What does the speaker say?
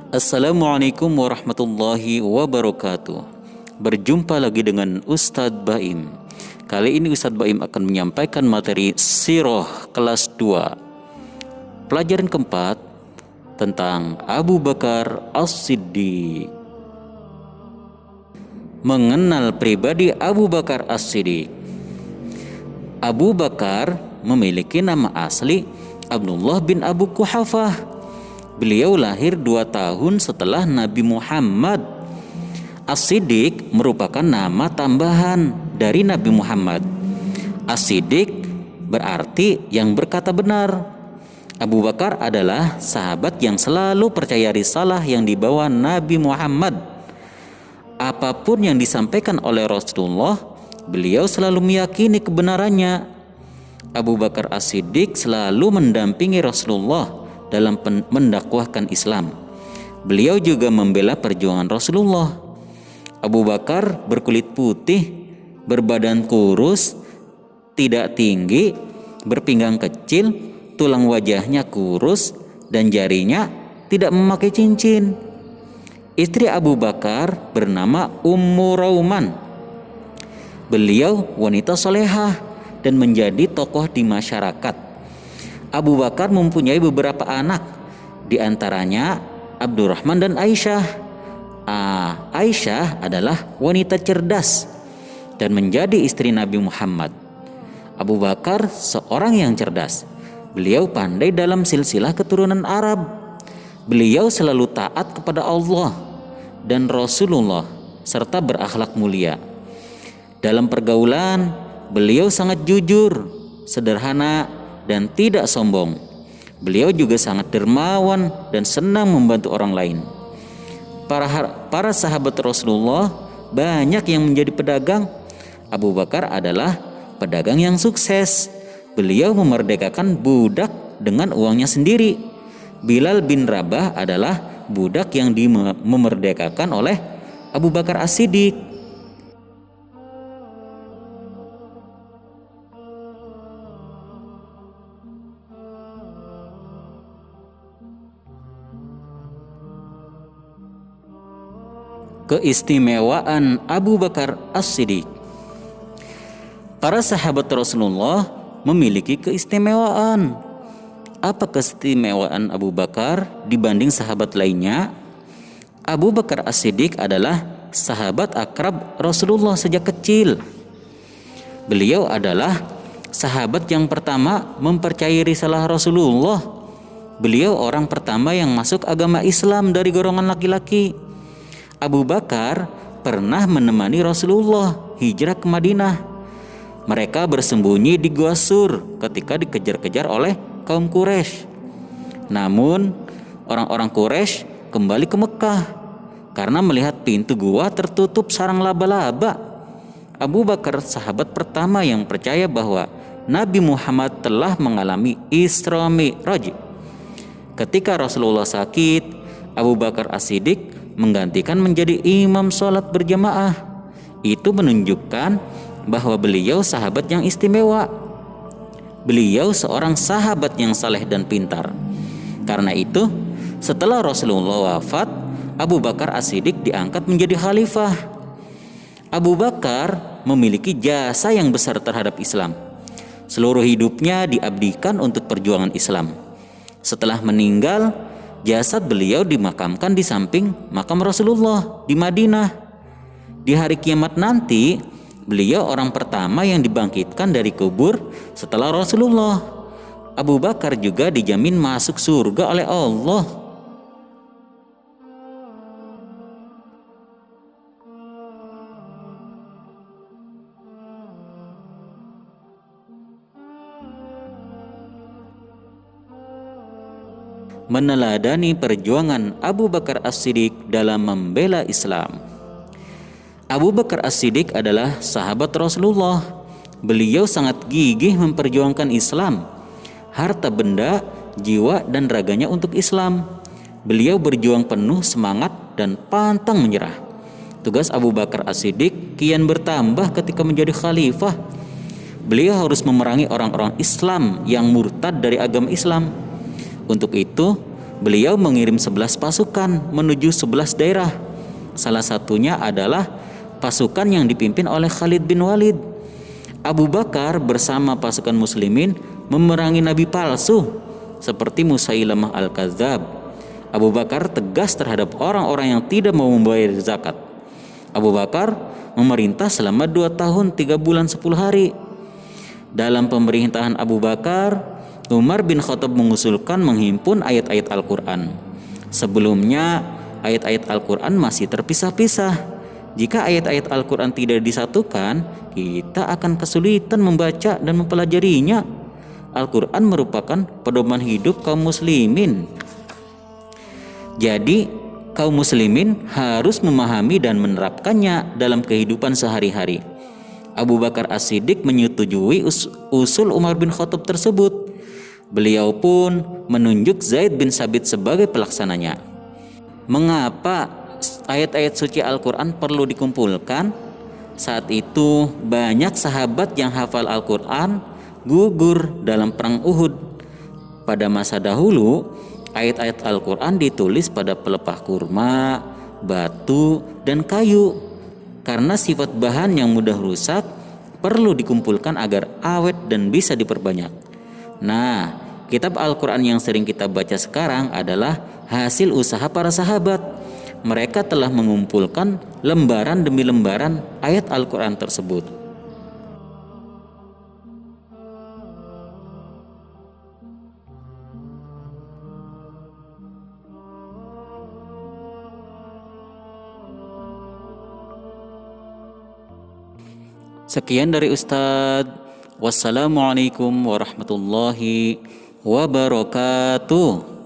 Assalamualaikum warahmatullahi wabarakatuh. Berjumpa lagi dengan Ustadz Baim. Kali ini Ustadz Baim akan menyampaikan materi Sirah kelas 2, pelajaran keempat tentang Abu Bakar As-Siddiq. Mengenal pribadi Abu Bakar As-Siddiq. Abu Bakar memiliki nama asli Abdullah bin Abu Quhafah. Beliau lahir 2 tahun setelah Nabi Muhammad. As-Siddiq merupakan nama tambahan dari Nabi Muhammad. As-Siddiq berarti yang berkata benar. Abu Bakar adalah sahabat yang selalu percaya risalah yang dibawa Nabi Muhammad. Apapun yang disampaikan oleh Rasulullah, beliau selalu meyakini kebenarannya. Abu Bakar As-Siddiq selalu mendampingi Rasulullah dalam mendakwahkan Islam. Beliau juga membela perjuangan Rasulullah. Abu Bakar berkulit putih, berbadan kurus, tidak tinggi, berpinggang kecil, tulang wajahnya kurus, dan jarinya tidak memakai cincin. Istri Abu Bakar bernama Ummu Rauman. Beliau wanita solehah dan menjadi tokoh di masyarakat. Abu Bakar mempunyai beberapa anak, di antaranya Abdurrahman dan Aisyah. Aisyah adalah wanita cerdas dan menjadi istri Nabi Muhammad. Abu Bakar seorang yang cerdas. Beliau pandai dalam silsilah keturunan Arab. Beliau selalu taat kepada Allah dan Rasulullah serta berakhlak mulia. Dalam pergaulan, beliau sangat jujur, sederhana, dan tidak sombong. Beliau juga sangat dermawan dan senang membantu orang lain. Para sahabat Rasulullah banyak yang menjadi pedagang. Abu Bakar adalah pedagang yang sukses. Beliau memerdekakan budak dengan uangnya sendiri. Bilal bin Rabah adalah budak yang memerdekakan oleh Abu Bakar As-Siddiq. Keistimewaan Abu Bakar As-Siddiq. Para sahabat Rasulullah memiliki keistimewaan. Apa keistimewaan Abu Bakar dibanding sahabat lainnya? Abu Bakar As-Siddiq adalah sahabat akrab Rasulullah sejak kecil. Beliau adalah sahabat yang pertama mempercayai risalah Rasulullah. Beliau orang pertama yang masuk agama Islam dari golongan laki-laki. Abu Bakar pernah menemani Rasulullah hijrah ke Madinah. Mereka bersembunyi di Gua Sur ketika dikejar-kejar oleh kaum Quraisy. Namun orang-orang Quraisy kembali ke Mekah karena melihat pintu gua tertutup sarang laba-laba. Abu Bakar sahabat pertama yang percaya bahwa Nabi Muhammad telah mengalami Isra Mi'raj. Ketika Rasulullah sakit, Abu Bakar As-Siddiq menggantikan menjadi imam sholat berjamaah. Itu menunjukkan bahwa beliau sahabat yang istimewa. Beliau seorang sahabat yang saleh dan pintar. Karena itu, setelah Rasulullah wafat, Abu Bakar As-Siddiq diangkat menjadi khalifah. Abu Bakar memiliki jasa yang besar terhadap Islam. Seluruh hidupnya diabdikan untuk perjuangan Islam. Setelah meninggal, jasad beliau dimakamkan di samping makam Rasulullah di Madinah. Di hari kiamat nanti, beliau orang pertama yang dibangkitkan dari kubur setelah Rasulullah. Abu Bakar juga dijamin masuk surga oleh Allah. Meneladani perjuangan Abu Bakar As-Siddiq dalam membela Islam. Abu Bakar As-Siddiq adalah sahabat Rasulullah. Beliau sangat gigih memperjuangkan Islam, harta benda, jiwa, dan raganya untuk Islam. Beliau berjuang penuh semangat dan pantang menyerah. Tugas Abu Bakar As-Siddiq kian bertambah ketika menjadi khalifah. Beliau harus memerangi orang-orang Islam yang murtad dari agama Islam. Untuk itu, Beliau mengirim 11 pasukan menuju 11 daerah. Salah satunya adalah pasukan yang dipimpin oleh Khalid bin Walid. Abu Bakar bersama pasukan muslimin memerangi nabi palsu seperti Musailamah al-Kadzab. Abu Bakar tegas terhadap orang-orang yang tidak mau membayar zakat. Abu Bakar memerintah selama 2 tahun 3 bulan 10 hari. Dalam pemerintahan Abu Bakar, Umar bin Khattab mengusulkan menghimpun ayat-ayat Al-Quran. Sebelumnya, ayat-ayat Al-Quran masih terpisah-pisah. Jika ayat-ayat Al-Quran tidak disatukan, kita akan kesulitan membaca dan mempelajarinya. Al-Quran merupakan pedoman hidup kaum muslimin. Jadi, kaum muslimin harus memahami dan menerapkannya dalam kehidupan sehari-hari. Abu Bakar As-Siddiq menyetujui usul Umar bin Khattab tersebut. Beliau pun menunjuk Zaid bin Sabit sebagai pelaksananya. Mengapa ayat-ayat suci Al-Quran perlu dikumpulkan? Saat itu banyak sahabat yang hafal Al-Quran gugur dalam perang Uhud. Pada masa dahulu, ayat-ayat Al-Quran ditulis pada pelepah kurma, batu, dan kayu. Karena sifat bahan yang mudah rusak, perlu dikumpulkan agar awet dan bisa diperbanyak. Nah, kitab Al-Quran yang sering kita baca sekarang adalah hasil usaha para sahabat. Mereka telah mengumpulkan lembaran demi lembaran ayat Al-Quran tersebut. Sekian dari Ustadz. Wassalamualaikum warahmatullahi wabarakatuh.